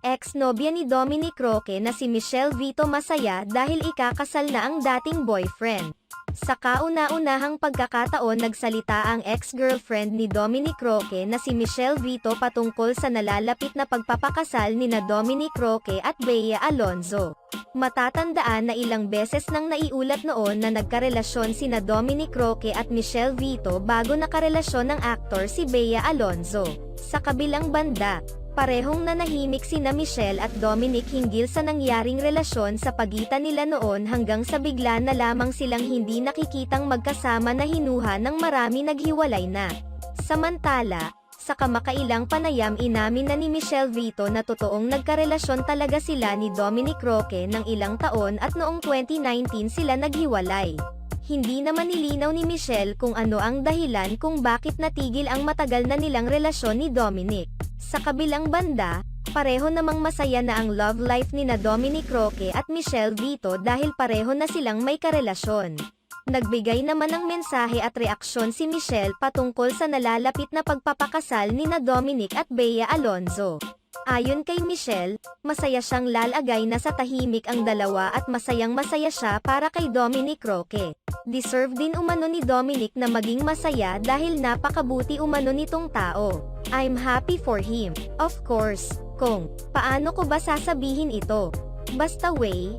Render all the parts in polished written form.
Ex-nobya ni Dominic Roque na si Michelle Vito masaya dahil ikakasal na ang dating boyfriend. Sa kauna-unahang pagkakataon nagsalita ang ex-girlfriend ni Dominic Roque na si Michelle Vito patungkol sa nalalapit na pagpapakasal nina Dominic Roque at Bea Alonzo. Matatandaan na ilang beses nang naiulat noon na nagkarelasyon sina Dominic Roque at Michelle Vito bago nakarelasyon ng aktor si Bea Alonzo. Sa kabilang banda, parehong nanahimik sina Michelle at Dominic hinggil sa nangyaring relasyon sa pagitan nila noon hanggang sa bigla na lamang silang hindi nakikitang magkasama na hinuha ng marami naghiwalay na. Samantala, sa kamakailang panayam inamin na ni Michelle Vito na totoong nagkarelasyon talaga sila ni Dominic Roque ng ilang taon at noong 2019 sila naghiwalay. Hindi naman nilinaw ni Michelle kung ano ang dahilan kung bakit natigil ang matagal na nilang relasyon ni Dominic. Sa kabilang banda, pareho namang masaya na ang love life ni na Dominic Roque at Michelle Vito dahil pareho na silang may karelasyon. Nagbigay naman ng mensahe at reaksyon si Michelle patungkol sa nalalapit na pagpapakasal ni na Dominic at Bea Alonzo. Ayon kay Michelle, masaya siyang lalagay na sa tahimik ang dalawa at masayang-masaya siya para kay Dominic Roque. Deserve din umano ni Dominic na maging masaya dahil napakabuti umano nitong tao. I'm happy for him. Of course, kung paano ko ba sasabihin ito? Basta way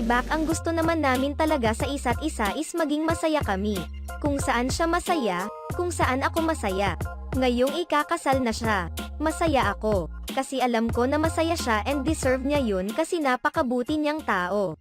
back ang gusto naman namin talaga sa isa't isa is maging masaya kami. Kung saan siya masaya, kung saan ako masaya. Ngayong ikakasal na siya, masaya ako. Kasi alam ko na masaya siya and deserve niya yun kasi napakabuti niyang tao.